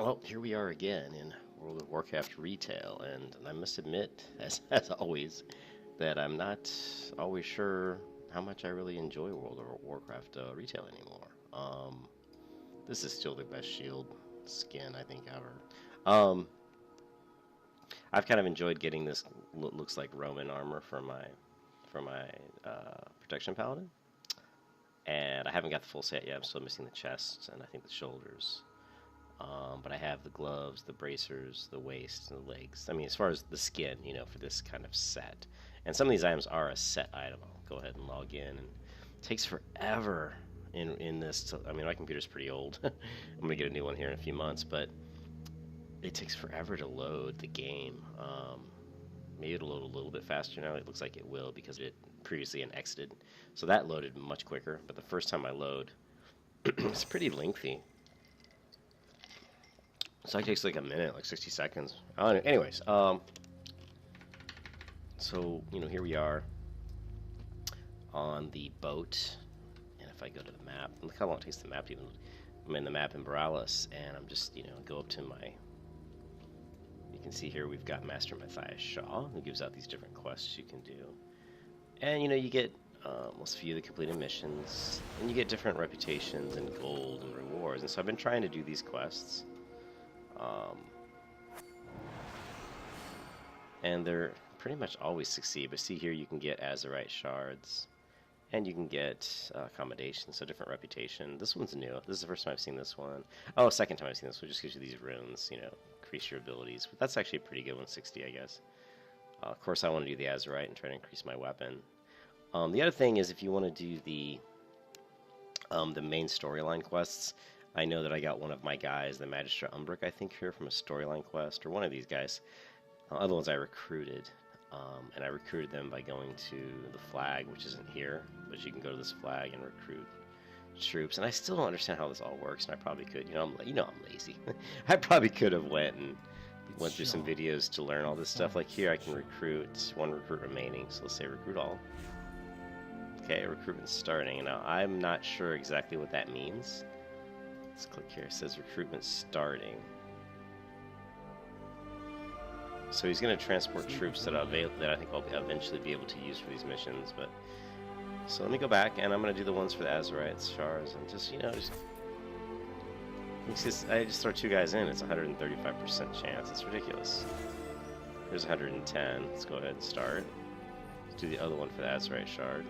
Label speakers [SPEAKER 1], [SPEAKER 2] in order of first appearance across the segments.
[SPEAKER 1] Well, here we are again in World of Warcraft retail, and I must admit, as always, that I'm not always sure how much I really enjoy World of Warcraft retail anymore. This is still the best shield skin I think ever. Um, I've kind of enjoyed getting this looks like Roman armor for my protection paladin, and I haven't got the full set yet. I'm still missing the chests and I think the shoulders. But I have the gloves, the bracers, the waist, and the legs. I mean, as far as the skin, for this kind of set. And some of these items are a set item. I'll go ahead and log in. And it takes forever in this. I mean, my computer's pretty old. I'm going to get a new one here in a few months. But it takes forever to load the game. Maybe it'll load a little bit faster now. It looks like it will because it previously exited. So that loaded much quicker. But the first time I load, it's pretty lengthy. So it takes like a minute, like 60 seconds. Anyways, so, here we are on the boat. And if I go to the map, look how long it takes the map to even. I'm in the map in Borealis, and I'm just, go up to my. You can see here we've got Master Matthias Shaw, who gives out these different quests you can do. And, you get most few of the completed missions, and you get different reputations and gold and rewards. And so I've been trying to do these quests. And they're pretty much always succeed. But see here, you can get Azerite shards, and you can get accommodations, so different reputation. This one's new. This is the first time I've seen this one. Oh, second time I've seen this one. Just gives you these runes, increase your abilities. But that's actually a pretty good one, 60, I guess. Of course, I want to do the Azerite and try to increase my weapon. The other thing is, if you want to do the main storyline quests, I know that I got one of my guys, the Magistrate Umbric, I think, here from a storyline quest, or one of these guys. Other ones I recruited, and I recruited them by going to the flag, which isn't here, but you can go to this flag and recruit troops. And I still don't understand how this all works, and I probably could. I'm lazy. I probably could have went through some videos to learn all this stuff. Like here, I can recruit one recruit remaining. So let's say recruit all. Okay, recruitment starting. Now I'm not sure exactly what that means. Let's click here. It says recruitment starting. So he's going to transport troops that I think I'll eventually be able to use for these missions. But so let me go back, and I'm going to do the ones for the Azerite shards, and I just throw two guys in. It's 135% chance. It's ridiculous. Here's 110. Let's go ahead and start. Let's do the other one for the Azerite shard.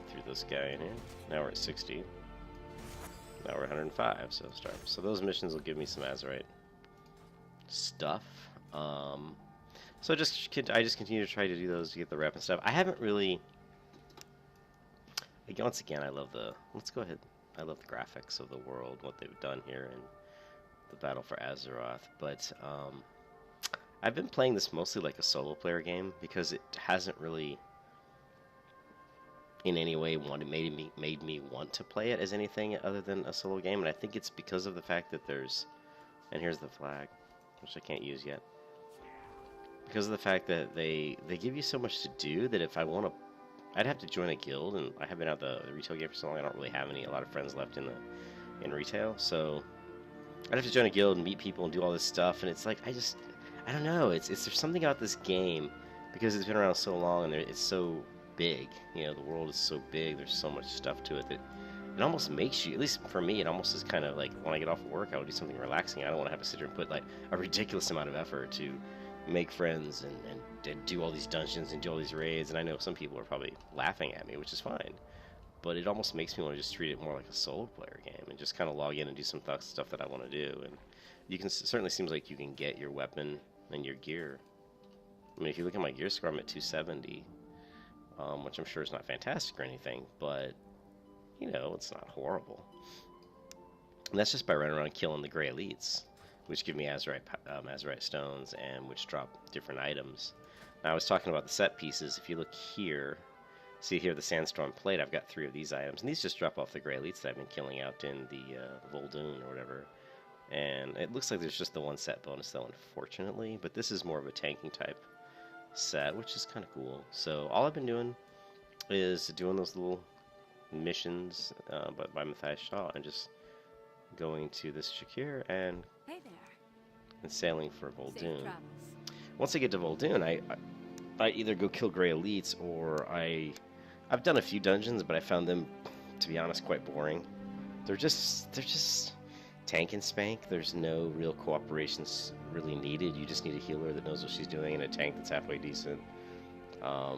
[SPEAKER 1] Threw this guy in here. Now we're at 60. Now we're at 105. So start. So those missions will give me some Azerite stuff. So I just continue to try to do those to get the rep and stuff. I haven't really. Once again, I love the. Let's go ahead. I love the graphics of the world, what they've done here, and the battle for Azeroth. But I've been playing this mostly like a solo player game because it hasn't really, in any way, made me want to play it as anything other than a solo game. And I think it's because of the fact that there's. And here's the flag, which I can't use yet. Because of the fact that they give you so much to do that if I want to, I'd have to join a guild, and I have been out the retail game for so long. I don't really have a lot of friends left in retail, so I'd have to join a guild and meet people and do all this stuff. And it's like I don't know. There's something about this game because it's been around so long and it's so big. The world is so big. There's so much stuff to it that it almost makes you, at least for me, it almost is kind of like when I get off of work, I would do something relaxing. I don't want to have to sit here and put like a ridiculous amount of effort to make friends and do all these dungeons and do all these raids. And I know some people are probably laughing at me, which is fine. But it almost makes me want to just treat it more like a solo player game and just kind of log in and do some stuff that I want to do. And you can certainly seems like you can get your weapon and your gear. I mean, if you look at my gear score, I'm at 270, which I'm sure is not fantastic or anything, but it's not horrible. And that's just by running around killing the gray elites, which give me Azerite stones and which drop different items. Now I was talking about the set pieces. If you look here, see here the Sandstorm Plate, I've got 3 of these items, and these just drop off the gray elites that I've been killing out in the Vol'dun or whatever. And it looks like there's just the one set bonus though, unfortunately, but this is more of a tanking type set, which is kind of cool. So all I've been doing is doing those little missions by Matthias Shaw and just going to this Shakir and
[SPEAKER 2] Hey there.
[SPEAKER 1] sailing for
[SPEAKER 2] Safe
[SPEAKER 1] Voldoon.
[SPEAKER 2] travels.
[SPEAKER 1] Once I get to Voldoon, I either go kill Grey Elites or I've done a few dungeons, but I found them, to be honest, quite boring. They're just tank and spank. There's no real cooperation really needed. You just need a healer that knows what she's doing and a tank that's halfway decent. I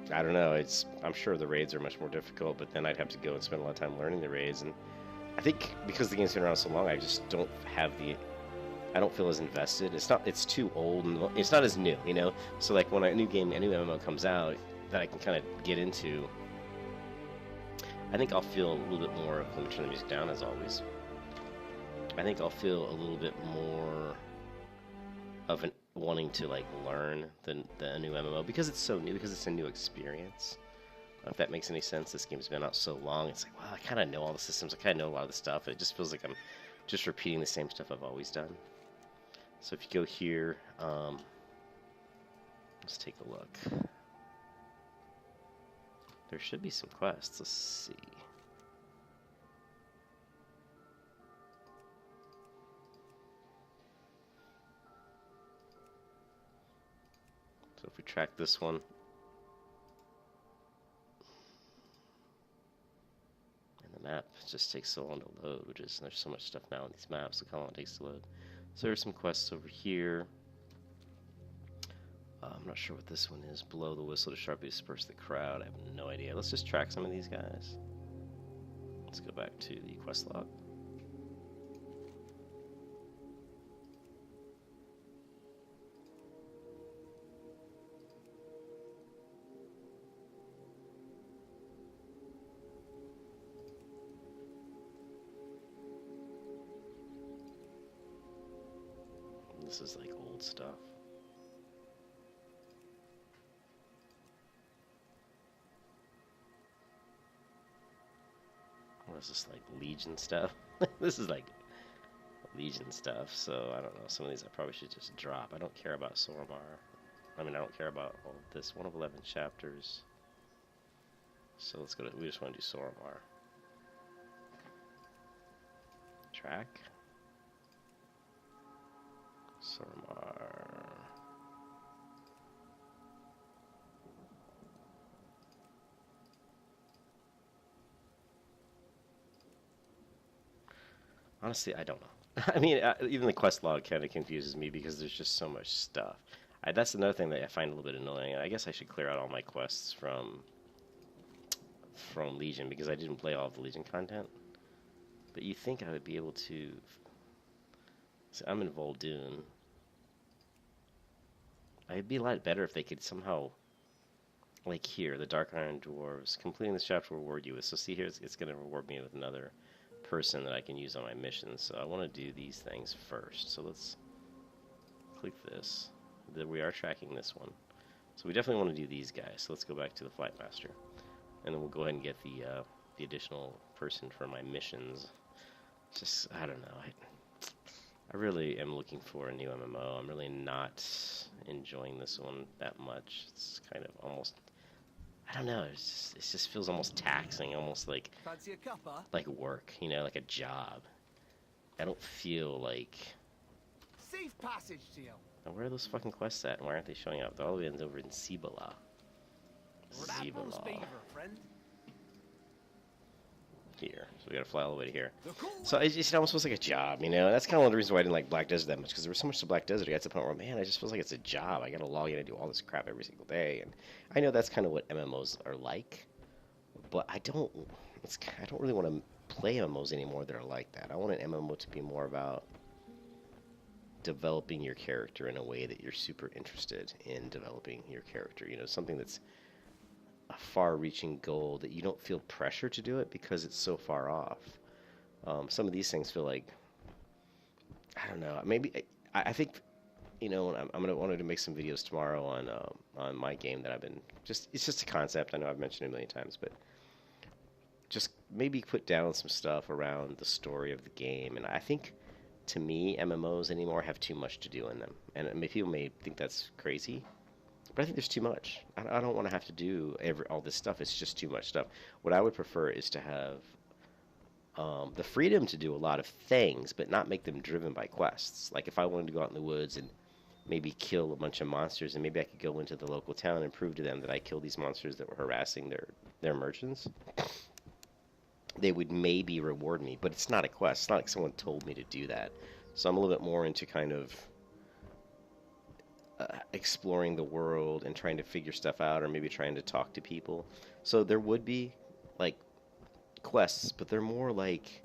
[SPEAKER 1] don't know. I'm sure the raids are much more difficult, but then I'd have to go and spend a lot of time learning the raids. And I think because the game's been around so long, I just don't have I don't feel as invested. It's too old, and it's not as new, you know? So like when a new MMO comes out that I can kind of get into, I think I'll feel a little bit more of, let me turn the music down as always. I think I'll feel a little bit more of an wanting to like learn the new MMO because it's so new, because it's a new experience. If that makes any sense, this game's been out so long. It's like, well, I kind of know all the systems. I kind of know a lot of the stuff. It just feels like I'm just repeating the same stuff I've always done. So if you go here, let's take a look. There should be some quests. Let's see. So if we track this one, and the map just takes so long to load, there's so much stuff now in these maps. Look how long it takes to load. So there's some quests over here. I'm not sure what this one is. Blow the whistle to sharply disperse the crowd. I have no idea. Let's just track some of these guys. Let's go back to the quest log. This is like old stuff. What is this, like Legion stuff? This is like Legion stuff, so I don't know. Some of these I probably should just drop. I don't care about Soromar. I mean, I don't care about all of this. 1 of 11 chapters. So let's go to, we just want to do Soromar. Track. Soromar. Honestly, I don't know. I mean, even the quest log kind of confuses me because there's just so much stuff. That's another thing that I find a little bit annoying. I guess I should clear out all my quests from Legion because I didn't play all of the Legion content. But you think I would be able to... So I'm in Voldoon. It'd be a lot better if they could somehow... Like here, the Dark Iron Dwarves. Completing this chapter will reward you with... So see here, it's going to reward me with another person that I can use on my missions. So I want to do these things first. So let's click this. We are tracking this one. So we definitely want to do these guys. So let's go back to the Flight Master. And then we'll go ahead and get the additional person for my missions. Just, I don't know. I really am looking for a new MMO. I'm really not enjoying this one that much. It's kind of almost... I don't know, it just feels almost taxing, almost like work, you know, like a job. I don't feel like...
[SPEAKER 3] Safe passage to you.
[SPEAKER 1] Now, where are those fucking quests at, and why aren't they showing up? They're all the way over in Cibola. Here, so we gotta fly all the way to here. So it almost feels like a job, you know? That's kind of one of the reasons why I didn't like Black Desert that much, because there was so much to Black Desert. I got to the point where, man, it just feels like it's a job. I gotta log in and do all this crap every single day, and I know that's kind of what MMOs are like, but I don't really want to play MMOs anymore that are like that. I want an MMO to be more about developing your character in a way that you're super interested in developing your character. You know, something that's a far-reaching goal that you don't feel pressure to do it because it's so far off. Some of these things feel like, I don't know, maybe I think, you know, I'm gonna wanted to make some videos tomorrow on my game that I've been it's just a concept. I know I've mentioned it a million times, but just maybe put down some stuff around the story of the game. And I think, to me, MMOs anymore have too much to do in them, and people may think that's crazy. But I think there's too much. I don't want to have to do all this stuff. It's just too much stuff. What I would prefer is to have the freedom to do a lot of things, but not make them driven by quests. Like if I wanted to go out in the woods and maybe kill a bunch of monsters, and maybe I could go into the local town and prove to them that I killed these monsters that were harassing their merchants, they would maybe reward me. But it's not a quest. It's not like someone told me to do that. So I'm a little bit more into kind of exploring the world and trying to figure stuff out, or maybe trying to talk to people. So there would be like quests, but they're more like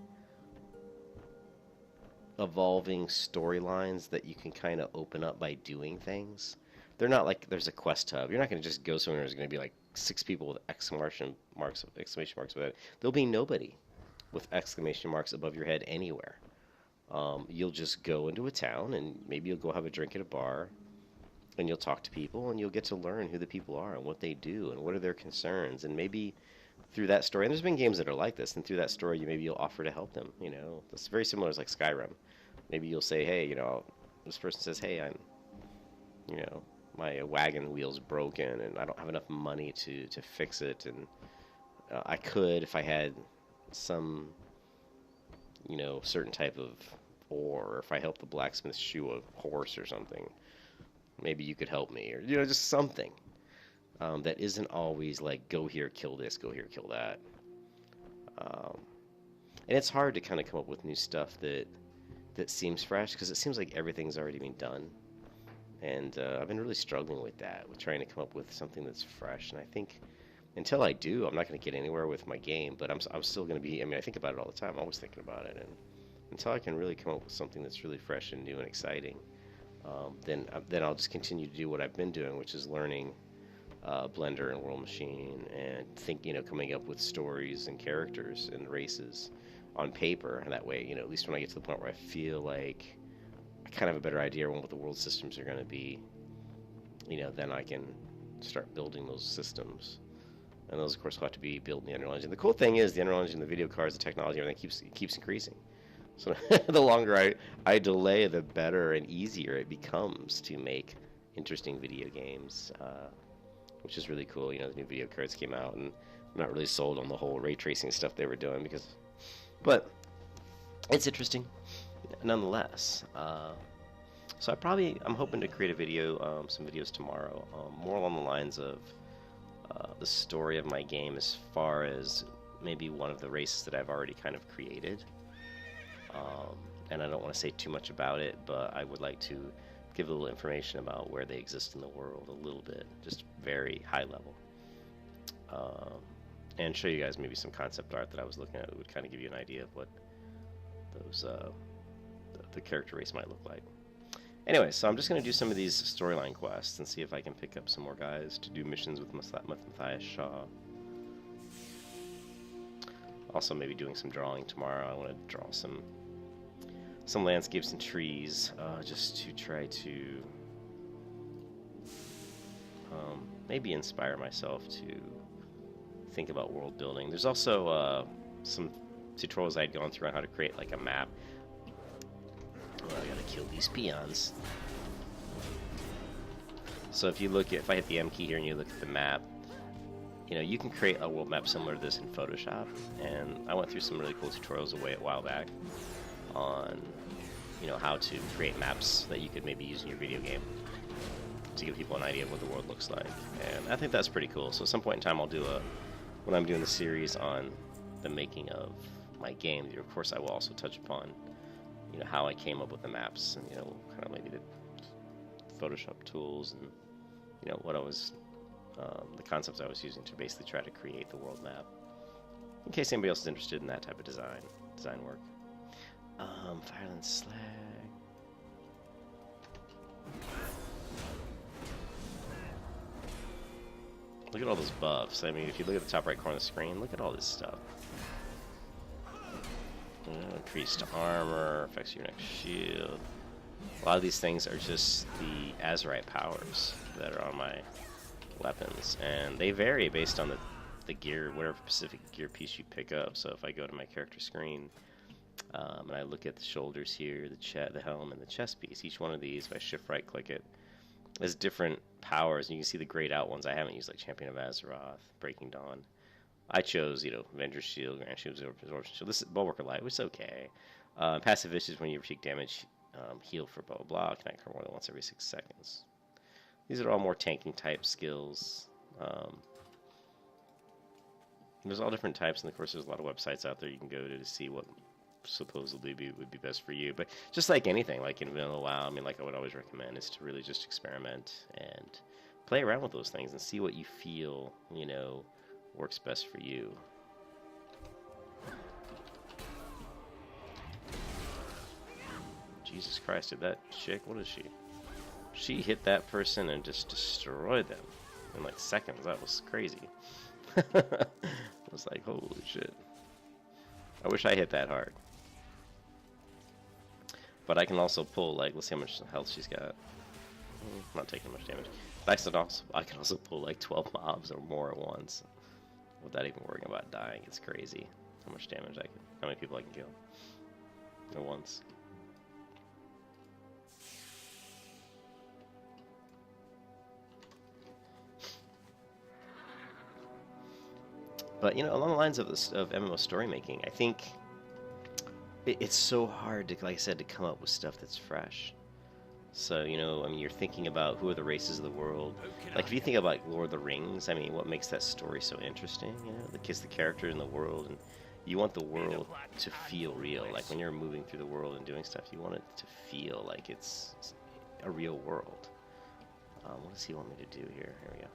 [SPEAKER 1] evolving storylines that you can kind of open up by doing things. They're not like there's a quest hub. You're not going to just go somewhere and there's going to be like 6 people with exclamation marks with it. There'll be nobody with exclamation marks above your head anywhere. You'll just go into a town and maybe you'll go have a drink at a bar and you'll talk to people and you'll get to learn who the people are and what they do and what are their concerns, and maybe through that story, and there's been games that are like this, and through that story maybe you'll offer to help them. It's very similar to like Skyrim. Maybe you'll say, hey, this person says, hey, my wagon wheel's broken and I don't have enough money to fix it, and I could if I had some certain type of ore, or if I helped the blacksmith shoe a horse or something, maybe you could help me, or just something that isn't always like go here, kill this, go here, kill that. And it's hard to kind of come up with new stuff that seems fresh, because it seems like everything's already been done. And I've been really struggling with that, with trying to come up with something that's fresh. And I think until I do, I'm not going to get anywhere with my game. But I'm still going to be. I think about it all the time. I'm always thinking about it. And until I can really come up with something that's really fresh and new and exciting, then I'll just continue to do what I've been doing, which is learning Blender and World Machine, and coming up with stories and characters and races on paper. And that way, at least when I get to the point where I feel like I kind of have a better idea on what the world systems are going to be, then I can start building those systems. And those, of course, will have to be built in the Unreal Engine. The cool thing is the Unreal Engine, the video cards, the technology, everything keeps increasing. So the longer I delay, the better and easier it becomes to make interesting video games, which is really cool. The new video cards came out, and I'm not really sold on the whole ray tracing stuff they were doing, but it's interesting nonetheless. So I'm hoping to create a video, some videos tomorrow, more along the lines of the story of my game, as far as maybe one of the races that I've already kind of created. And I don't want to say too much about it, but I would like to give a little information about where they exist in the world, a little bit, just very high level. And show you guys maybe some concept art that I was looking at that would kind of give you an idea of what those the character race might look like. Anyway, so I'm just going to do some of these storyline quests and see if I can pick up some more guys to do missions with Matthias Shaw. Also, maybe doing some drawing tomorrow. I want to draw some landscapes and trees, just to try to maybe inspire myself to think about world building. There's also some tutorials I had gone through on how to create like a map. Oh, I gotta kill these peons. So if I hit the M key here and you look at the map, you can create a world map similar to this in Photoshop. And I went through some really cool tutorials a while back on, how to create maps that you could maybe use in your video game to give people an idea of what the world looks like. And I think that's pretty cool. So at some point in time when I'm doing the series on the making of my game, of course I will also touch upon, how I came up with the maps and, kind of maybe the Photoshop tools and, what I was, the concepts I was using to basically try to create the world map. In case anybody else is interested in that type of design work. Fireland Slag. Look at all those buffs. I mean, if you look at the top right corner of the screen, look at all this stuff. Increased armor, affects your next shield. A lot of these things are just the Azerite powers that are on my weapons, and they vary based on the gear, whatever specific gear piece you pick up. So if I go to my character screen, and I look at the shoulders here, the helm, and the chest piece, each one of these, if I shift right click it, has different powers, and you can see the grayed out ones I haven't used, like Champion of Azeroth, Breaking Dawn. I chose, you know, Avenger's Shield, Grand Shield, Absorption Shield. This is Bulwark of Light, which is okay. Passive issues when you take damage, heal for blah, blah, blah. Can occur more than once every 6 seconds. These are all more tanking type skills. There's all different types, and of course there's a lot of websites out there you can go to see what supposedly would be best for you. But just like anything, like in vanilla WoW, I mean, like I would always recommend is to really just experiment and play around with those things and see what you feel, you know, works best for you. Jesus Christ, did that chick, what is she? She hit that person and just destroyed them in like seconds. That was crazy. I was like, holy shit. I wish I hit that hard. But I can also pull, like, let's see how much health she's got. Not taking much damage. But I can also pull like 12 mobs or more at once without even worrying about dying. It's crazy how much damage how many people I can kill at once. But, you know, along the lines of MMO story making, I think it's so hard to, like I said, to come up with stuff that's fresh. So, you know, I mean, you're thinking about who are the races of the world. Like, if you think about Lord of the Rings, I mean, what makes that story so interesting, you know? The character in the world, and you want the world to feel real. Like, when you're moving through the world and doing stuff, you want it to feel like it's a real world. What does he want me to do here? Here we go.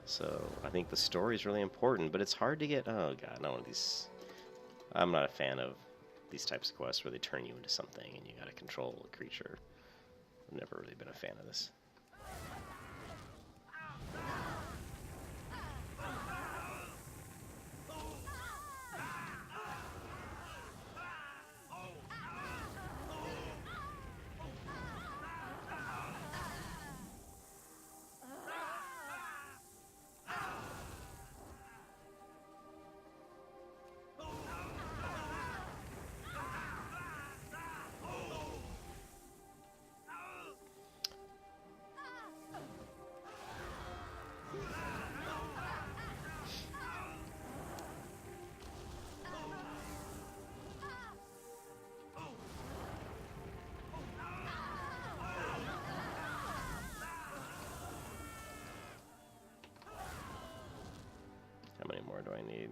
[SPEAKER 1] So, I think the story is really important, but it's hard to get... Oh, God, not one of these... I'm not a fan of these types of quests where they turn you into something and you gotta control a creature. I've never really been a fan of this. How many more do I need?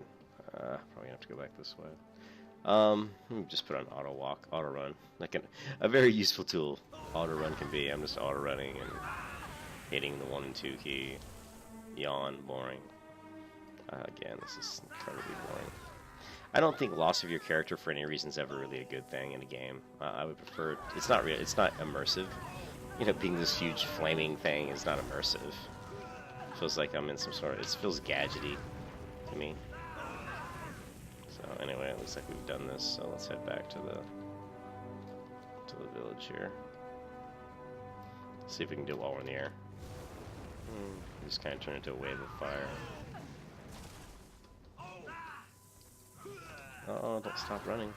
[SPEAKER 1] Probably gonna have to go back this way. Let me just put on auto walk, auto run. Like a very useful tool. Auto run can be. I'm just auto running and hitting the 1 and 2 key. Yawn, boring. Again, this is incredibly boring. I don't think loss of your character for any reason is ever really a good thing in a game. I would prefer. It's not real. It's not immersive. You know, being this huge flaming thing is not immersive. It feels like I'm in some sort of. It feels gadgety to me. So anyway, it looks like we've done this. So let's head back to the village here. See if we can do it while we're in the air. Just kind of turn into a wave of fire. Oh, don't stop running.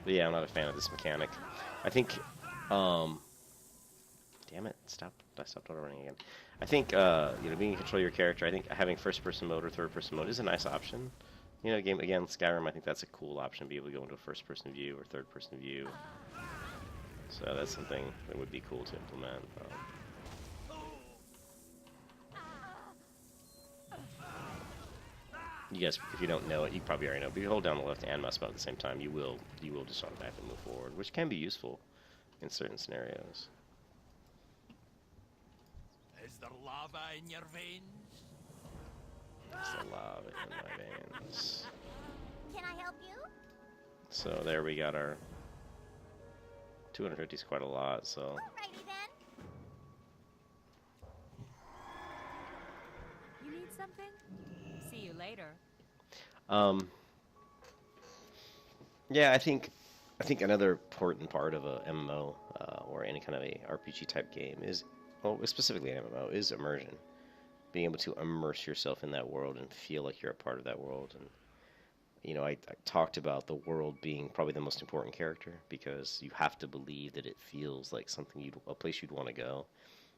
[SPEAKER 1] But yeah, I'm not a fan of this mechanic. I think, damn it, I stopped auto running again. I think, you know, being in control of your character, I think having first-person mode or third-person mode is a nice option. You know, again, Skyrim, I think that's a cool option, be able to go into a first-person view or third-person view. So that's something that would be cool to implement. You guys, if you don't know it, you probably already know. But if you hold down the left and mouse button at the same time, you will just automatically move forward, which can be useful in certain scenarios.
[SPEAKER 3] Is there lava in your veins?
[SPEAKER 1] There's the lava in my veins.
[SPEAKER 2] Can I help you?
[SPEAKER 1] So there we got our 250 is quite a lot. So.
[SPEAKER 2] Alrighty then.
[SPEAKER 4] You need something? See you later.
[SPEAKER 1] Yeah, I think another important part of a MMO or any kind of a RPG type game is, well, specifically an MMO, is immersion. Being able to immerse yourself in that world and feel like you're a part of that world. And you know, I talked about the world being probably the most important character because you have to believe that it feels like something a place you'd want to go.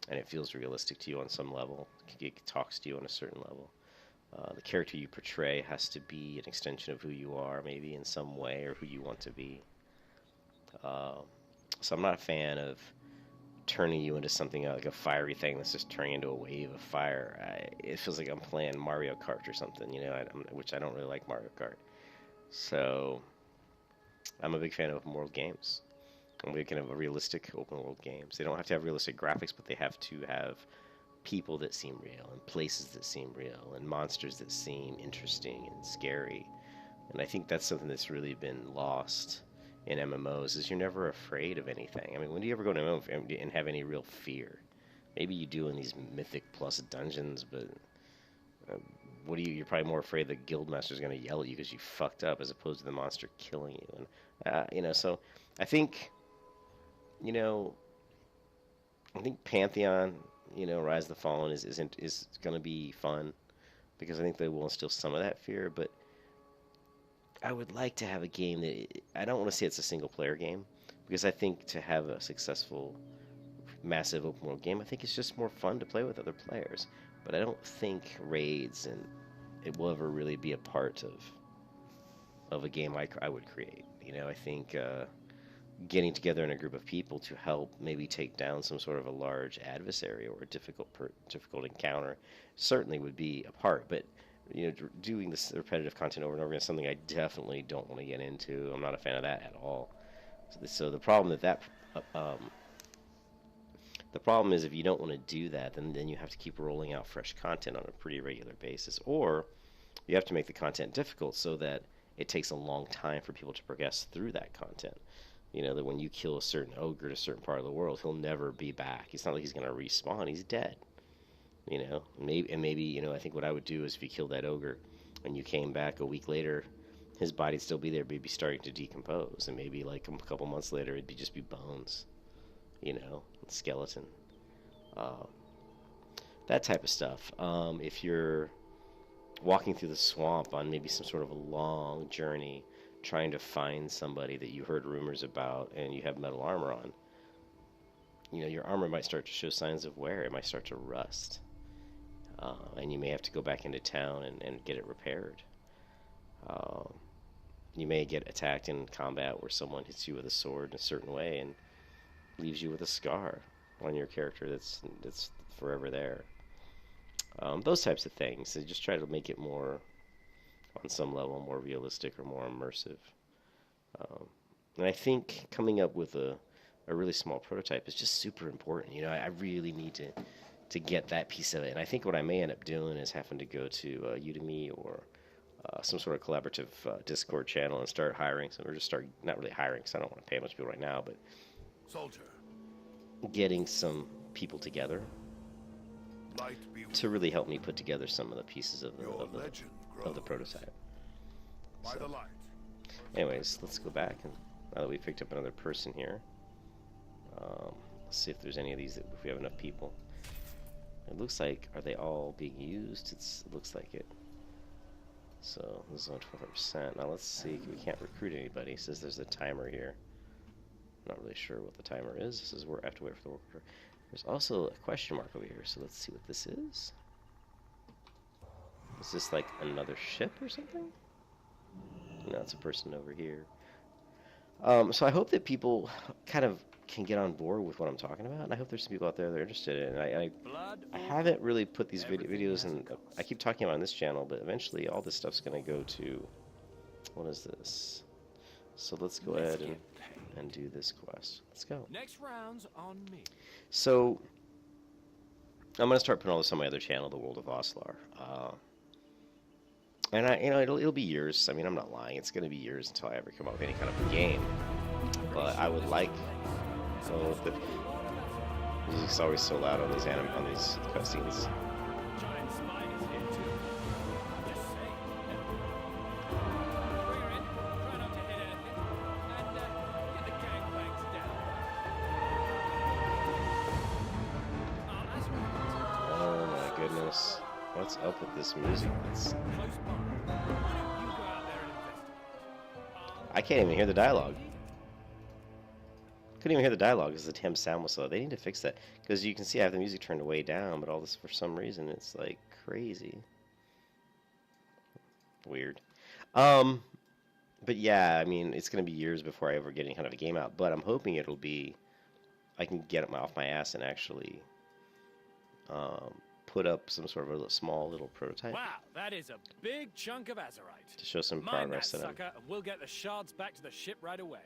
[SPEAKER 1] and it feels realistic to you on some level. It talks to you on a certain level. The character you portray has to be an extension of who you are, maybe in some way, or who you want to be. So I'm not a fan of turning you into something like a fiery thing that's just turning into a wave of fire. It feels like I'm playing Mario Kart or something, which I don't really like Mario Kart. So I'm a big fan of open world games. I'm a big fan of realistic open world games. They don't have to have realistic graphics, but they have to have people that seem real, and places that seem real, and monsters that seem interesting and scary. And I think that's something that's really been lost in MMOs, is you're never afraid of anything. I mean, when do you ever go to MMO and have any real fear? Maybe you do in these Mythic Plus dungeons, but you're probably more afraid the Guildmaster's going to yell at you because you fucked up, as opposed to the monster killing you. And so I think, I think Pantheon, Rise of the Fallen is going to be fun, because I think they will instill some of that fear. But I would like to have a game that I don't want to say it's a single player game, because I think to have a successful massive open world game, I think it's just more fun to play with other players. But I don't think raids and it will ever really be a part of a game I would create. I think getting together in a group of people to help maybe take down some sort of a large adversary or a difficult encounter certainly would be a part. But doing this repetitive content over and over again is something I definitely don't want to get into. I'm not a fan of that at all. So the problem the problem is, if you don't want to do that, then you have to keep rolling out fresh content on a pretty regular basis, or you have to make the content difficult so that it takes a long time for people to progress through that content. That when you kill a certain ogre in a certain part of the world, he'll never be back. It's not like he's going to respawn. He's dead. Maybe I think what I would do is, if you killed that ogre and you came back a week later, his body'd still be there, but he'd be starting to decompose, and maybe like a couple months later it'd just be bones, skeleton, that type of stuff. If you're walking through the swamp on maybe some sort of a long journey, trying to find somebody that you heard rumors about, and you have metal armor on, your armor might start to show signs of wear. It might start to rust. And you may have to go back into town and get it repaired. You may get attacked in combat where someone hits you with a sword in a certain way and leaves you with a scar on your character that's forever there. Those types of things. They just try to make it more, on some level, more realistic or more immersive. And I think coming up with a really small prototype is just super important. I really need to get that piece of it. And I think what I may end up doing is having to go to Udemy or some sort of collaborative Discord channel and start hiring. Or just start, not really hiring, because I don't want to pay much people right now, but
[SPEAKER 3] Soldier,
[SPEAKER 1] getting some people together to really help me put together some of the pieces of the prototype. So, anyways, let's go back, and now that we picked up another person here, let's see if there's any of these, if we have enough people. It looks like, are they all being used? It looks like it. So this is on 12%. Now let's see. We can't recruit anybody. It says there's a timer here. Not really sure what the timer is. This is where I have to wait for the worker. There's also a question mark over here. So let's see what this is. Is this like another ship or something? No, it's a person over here. So I hope that people kind of can get on board with what I'm talking about, and I hope there's some people out there that are interested in it. I haven't really put these videos in. I keep talking about on this channel, but eventually all this stuff's going to go to, what is this? So let's go ahead and do this quest. Let's go.
[SPEAKER 3] Next round's on me.
[SPEAKER 1] So I'm going to start putting all this on my other channel, The World of Oslar. And it'll be years. I mean, I'm not lying. It's going to be years until I ever come up with any kind of a game. But I would like. So the music's always so loud on these cutscenes.
[SPEAKER 3] Giant spiders here too. Just saying. Bring her in. Try not to hit anything. And get the gangplanks down.
[SPEAKER 1] Oh my goodness. What's up with this music?
[SPEAKER 3] Close by. Why don't you go out there and investigate?
[SPEAKER 1] I can't even hear the dialogue. Couldn't even hear the dialogue because the damn sound was so low. They need to fix that because you can see I have the music turned way down, but all this for some reason it's like crazy. Weird. But yeah, I mean, it's gonna be years before I ever get any kind of a game out. But I'm hoping it'll be I can get it off my ass and actually put up some sort of a small little prototype.
[SPEAKER 3] Wow, that is a big chunk of azurite.
[SPEAKER 1] To show some
[SPEAKER 3] Mine that
[SPEAKER 1] progress that
[SPEAKER 3] sucker, and we'll get the shards back to the ship right away.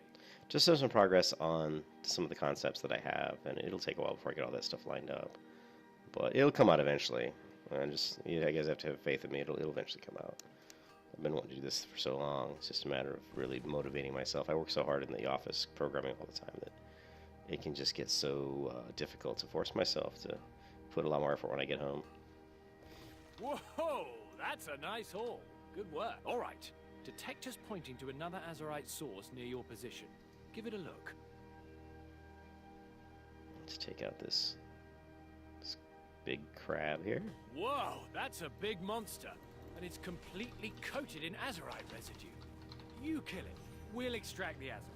[SPEAKER 1] Just show some progress on some of the concepts that I have, and it'll take a while before I get all that stuff lined up. But it'll come out eventually. And just, you guys have to have faith in me. It'll eventually come out. I've been wanting to do this for so long. It's just a matter of really motivating myself. I work so hard in the office programming all the time that it can just get so difficult to force myself to put a lot more effort when I get home.
[SPEAKER 3] Whoa, that's a nice haul. Good work. All right. Detector's pointing to another azurite source near your position. Give it a look.
[SPEAKER 1] Let's take out this big crab here.
[SPEAKER 3] Whoa, that's a big monster. And it's completely coated in azurite residue. You kill it. We'll extract the azurite.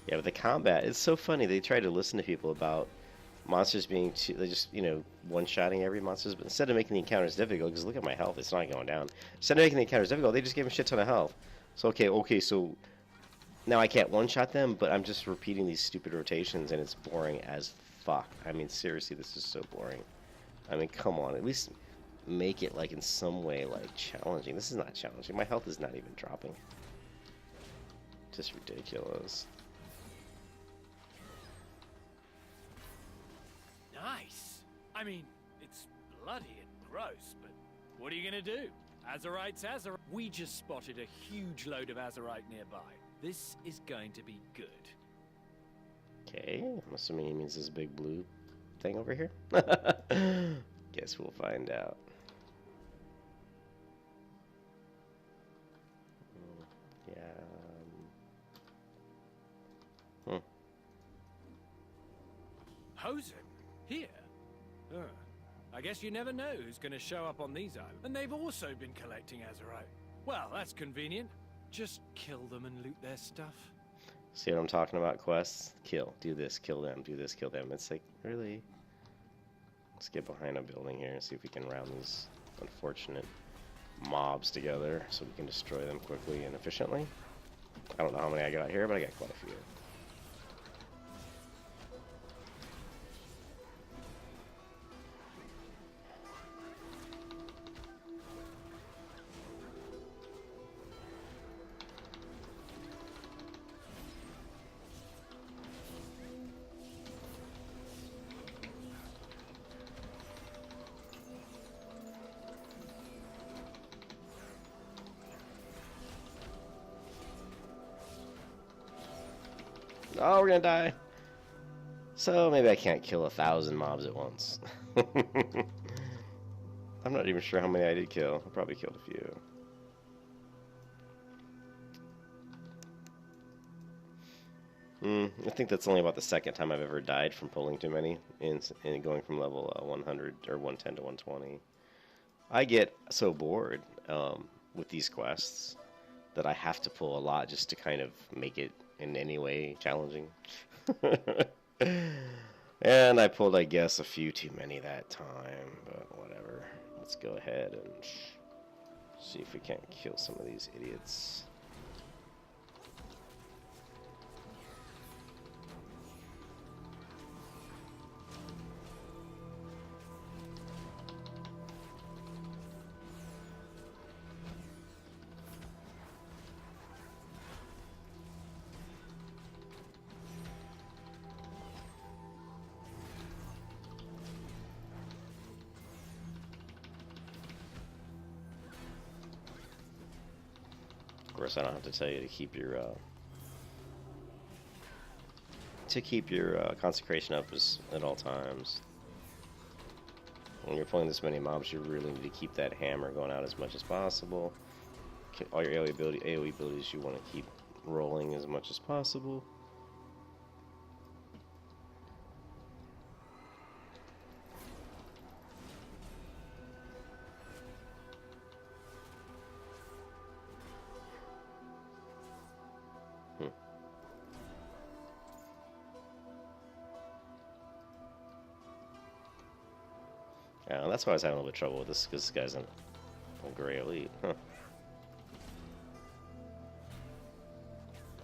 [SPEAKER 1] Yeah, but the combat, it's so funny. They try to listen to people about monsters being they just, one-shotting every monster. But instead of making the encounters difficult, because look at my health, it's not going down. Instead of making the encounters difficult, they just gave them a shit ton of health. So, okay, so now I can't one-shot them, but I'm just repeating these stupid rotations, and it's boring as fuck. I mean, seriously, this is so boring. I mean, come on, at least make it, like, in some way, like, challenging. This is not challenging. My health is not even dropping. Just ridiculous.
[SPEAKER 3] Nice. I mean, it's bloody and gross, but what are you gonna do? Azurite's azurite. We just spotted a huge load of azurite nearby. This is going to be good.
[SPEAKER 1] Okay, I'm assuming he means this big blue thing over here. Guess we'll find out. Yeah.
[SPEAKER 3] Hosen? Here? I guess you never know who's going to show up on these islands. And they've also been collecting azurite. Well, that's convenient. Just kill them and loot their stuff.
[SPEAKER 1] See what I'm talking about? Quests? Kill. Do this. Kill them. Do this. Kill them. It's like, really? Let's get behind a building here and see if we can round these unfortunate mobs together so we can destroy them quickly and efficiently. I don't know how many I got out here, but I got quite a few. Oh, we're gonna die. So maybe I can't kill 1,000 mobs at once. I'm not even sure how many I did kill. I probably killed a few. I think that's only about the second time I've ever died from pulling too many in going from level 100 or 110 to 120. I get so bored with these quests that I have to pull a lot just to kind of make it in any way challenging. And I pulled, I guess, a few too many that time, but whatever. Let's go ahead and see if we can't kill some of these idiots. Of course, I don't have to tell you to keep your to keep your concentration up at all times. When you're playing this many mobs, you really need to keep that hammer going out as much as possible. All your AoE abilities you want to keep rolling as much as possible. Yeah, that's why I was having a little bit of trouble with this, because this guy's a gray elite. Huh.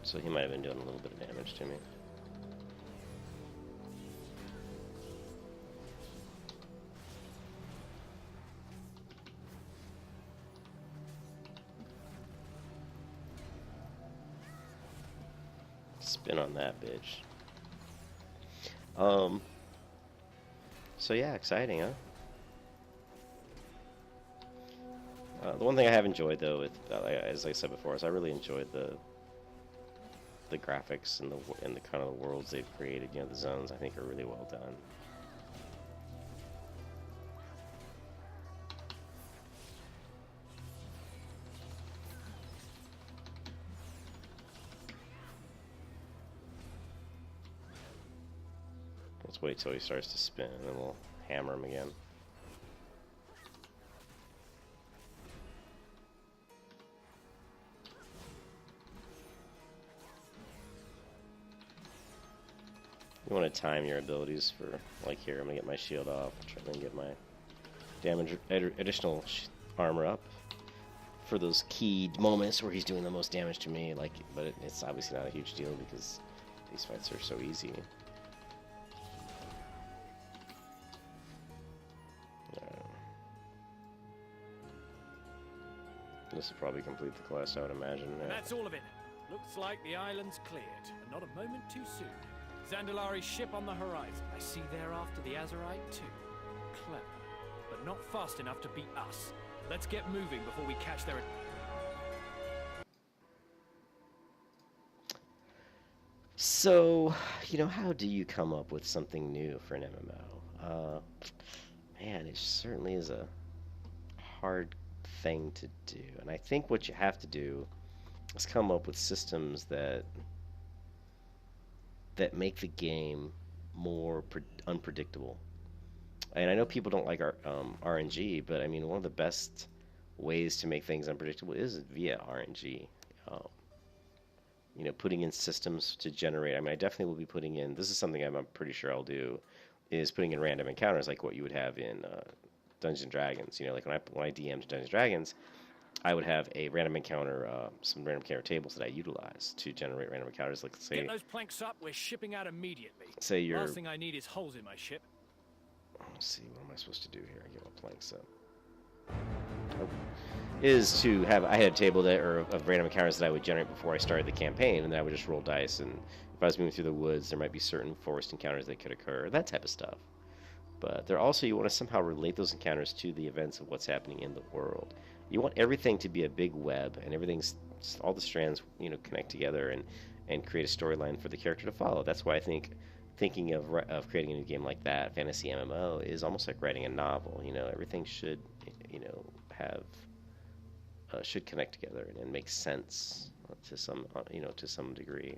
[SPEAKER 1] So he might have been doing a little bit of damage to me. Spin on that bitch. So yeah, exciting, huh? The one thing I have enjoyed, though, with, as I said before, is I really enjoyed the graphics and the kind of the worlds they've created. You know, the zones I think are really well done. Let's wait till he starts to spin, and then we'll hammer him again. You want to time your abilities for, like here, I'm going to get my shield off, try and get my damage, additional armor up for those key moments where he's doing the most damage to me, like, but it's obviously not a huge deal because these fights are so easy. This will probably complete the quest, I would imagine. Yeah.
[SPEAKER 3] That's all of it. Looks like the island's cleared, and not a moment too soon. Zandalari's ship on the horizon. I see thereafter the Azerite too. Clever, but not fast enough to beat us. Let's get moving before we catch their...
[SPEAKER 1] So, you know, how do you come up with something new for an MMO? Man, it certainly is a hard thing to do. And I think what you have to do is come up with systems that make the game more unpredictable. And I know people don't like RNG, but I mean, one of the best ways to make things unpredictable is via RNG. You know, putting in systems to generate. I mean, I definitely will be putting in. This is something I'm pretty sure I'll do. Is putting in random encounters like what you would have in Dungeons and Dragons. You know, like when I DM'd Dungeons and Dragons, I would have a random encounter, some random encounter tables that I utilize to generate random encounters. Like, say,
[SPEAKER 3] get those planks up. We're shipping out immediately.
[SPEAKER 1] Say you're.
[SPEAKER 3] Last thing I need is holes in my ship.
[SPEAKER 1] Let's see, what am I supposed to do here? I get my planks up. Oh. Is to have. I had a table that, or of random encounters that I would generate before I started the campaign, and then I would just roll dice. And if I was moving through the woods, there might be certain forest encounters that could occur, that type of stuff. But there also, you want to somehow relate those encounters to the events of what's happening in the world. You want everything to be a big web, and everything's, all the strands, you know, connect together and create a storyline for the character to follow. That's why I think thinking of creating a new game like that, fantasy MMO, is almost like writing a novel. You know, everything should, you know, have should connect together and make sense to some, you know, to some degree.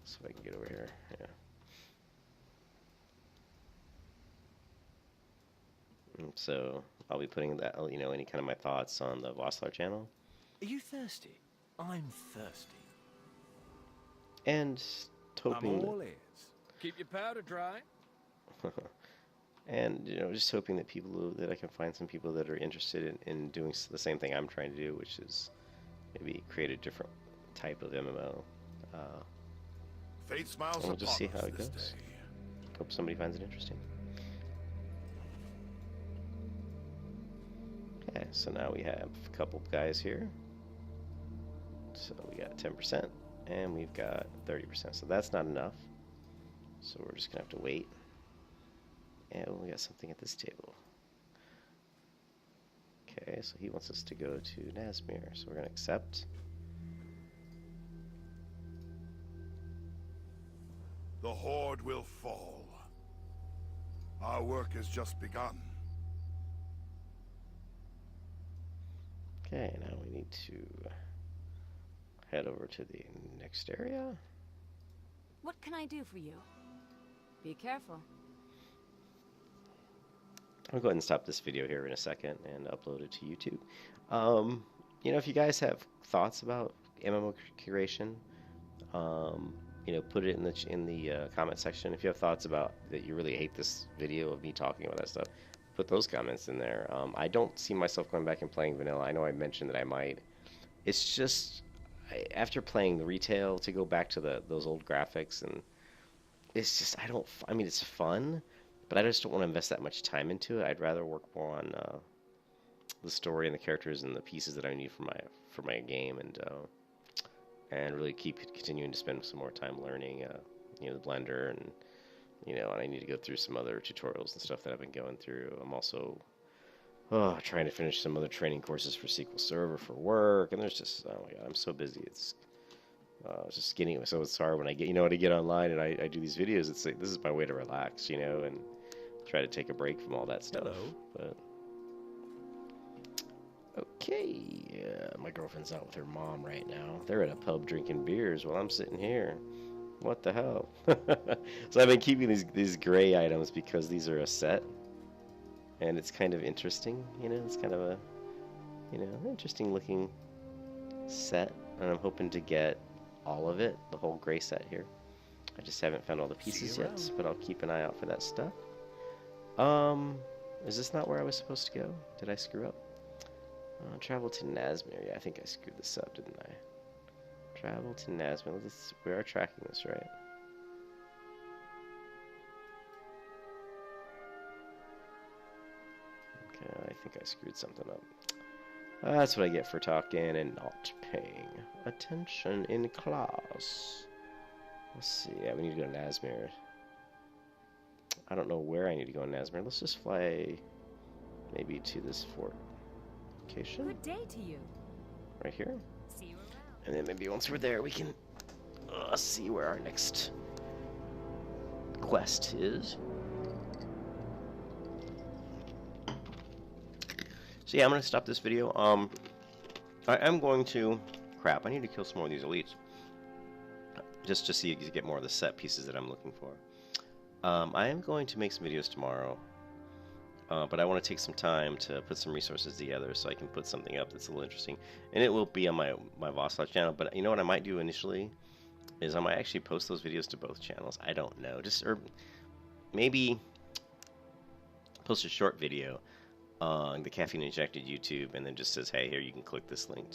[SPEAKER 1] So if I can get over here, yeah. So I'll be putting that, you know, any kind of my thoughts on the Vosslar channel.
[SPEAKER 3] Are you thirsty? I'm thirsty.
[SPEAKER 1] And hoping
[SPEAKER 3] I'm all ears. Keep your powder dry.
[SPEAKER 1] And, you know, just hoping that that I can find some people that are interested in doing the same thing I'm trying to do, which is maybe create a different type of MMO.
[SPEAKER 5] Fate smiles
[SPEAKER 1] and we'll just see how it goes.
[SPEAKER 5] day.
[SPEAKER 1] Hope somebody finds it interesting. Okay, so now we have a couple guys here. So we got 10%, and we've got 30%. So that's not enough. So we're just gonna have to wait. And we got something at this table. Okay, so he wants us to go to Nazmir, so we're gonna accept.
[SPEAKER 5] The Our work has just begun.
[SPEAKER 1] Okay, now we need to head over to the next area.
[SPEAKER 4] What can I do for you? Be careful.
[SPEAKER 1] I'll go ahead and stop this video here in a second and upload it to YouTube. You know, if you guys have thoughts about MMO curation, you know, put it in the comment section. If you have thoughts about that you really hate this video of me talking about that stuff, put those comments in there. I don't see myself going back and playing vanilla. I know I mentioned that I might. It's just after playing the retail to go back to those old graphics, and it's just I mean it's fun, but I just don't want to invest that much time into it. I'd rather work more on the story and the characters and the pieces that I need for my game, and really keep continuing to spend some more time learning you know, the Blender, and you know, and I need to go through some other tutorials and stuff that I've been going through. I'm also trying to finish some other training courses for SQL Server for work, and there's just, oh my god, I'm so busy. It's just getting so it's hard when I get, you know, when I get online and I do these videos. It's like, this is my way to relax, you know, and try to take a break from all that stuff.
[SPEAKER 3] Hello.
[SPEAKER 1] But okay, my girlfriend's out with her mom right now. They're at a pub drinking beers while I'm sitting here. What the hell? So I've been keeping these gray items because these are a set, and it's kind of interesting, you know. It's kind of a, you know, interesting looking set, and I'm hoping to get all of it, the whole gray set here. I just haven't found all the pieces yet, but I'll keep an eye out for that stuff. Is this not where I was supposed to go? Did I screw up? Travel to Nazmir. Yeah, I think I screwed this up, didn't I? Travel to Nazmir. We are tracking this, right? Okay, I think I screwed something up. That's what I get for talking and not paying attention in class. Let's see. Yeah, we need to go to Nazmir. I don't know where I need to go in Nazmir. Let's just fly maybe to this fort location.
[SPEAKER 4] Good day to you.
[SPEAKER 1] Right here.
[SPEAKER 4] See you around.
[SPEAKER 1] And then maybe once we're there, we can see where our next quest is. So yeah, I'm going to stop this video. I am going to... Crap, I need to kill some more of these elites. Just to get more of the set pieces that I'm looking for. I am going to make some videos tomorrow. But I want to take some time to put some resources together so I can put something up that's a little interesting. And it will be on my Vostok channel. But you know what I might do initially? Is I might actually post those videos to both channels. I don't know. Or maybe post a short video on the Caffeine Injected YouTube, and then just says, hey, here, you can click this link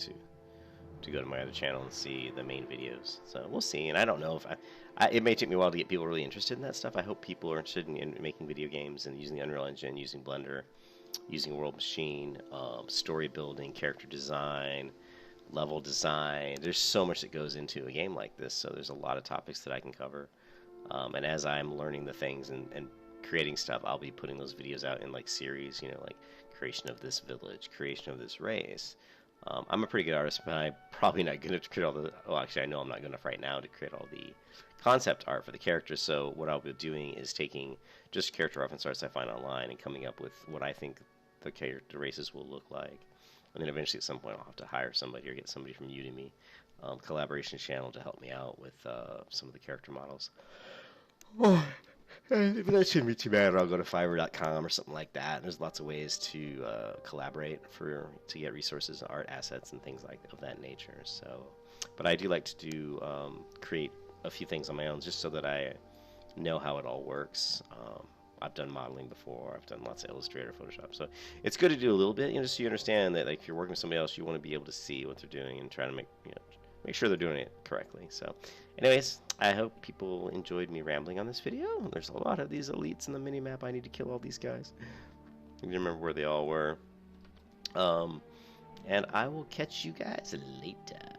[SPEAKER 1] to go to my other channel and see the main videos. So we'll see. And I don't know if it may take me a while to get people really interested in that stuff. I hope people are interested in making video games and using the Unreal Engine, using Blender, using World Machine, story building, character design, level design. There's so much that goes into a game like this, so there's a lot of topics that I can cover. And as I'm learning the things and creating stuff, I'll be putting those videos out in like series, you know, like creation of this village, creation of this race. I'm a pretty good artist, but I'm probably not going to create all the... Well, actually, I know I'm not good enough right now to create all the concept art for the characters. So what I'll be doing is taking just character reference arts I find online and coming up with what I think the character races will look like. And then eventually at some point I'll have to hire somebody or get somebody from Udemy collaboration channel to help me out with some of the character models. Oh, if that shouldn't be too bad, I'll go to Fiverr.com or something like that. There's lots of ways to collaborate to get resources, art assets, and things like of that nature. So, but I do like to do create a few things on my own, just so that I know how it all works. I've done modeling before. I've done lots of Illustrator, Photoshop. So it's good to do a little bit, you know, just so you understand that, like, if you're working with somebody else, you want to be able to see what they're doing and try to make sure they're doing it correctly. So, anyways, I hope people enjoyed me rambling on this video. There's a lot of these elites in the mini-map. I need to kill all these guys. I need to remember where they all were. And I will catch you guys later.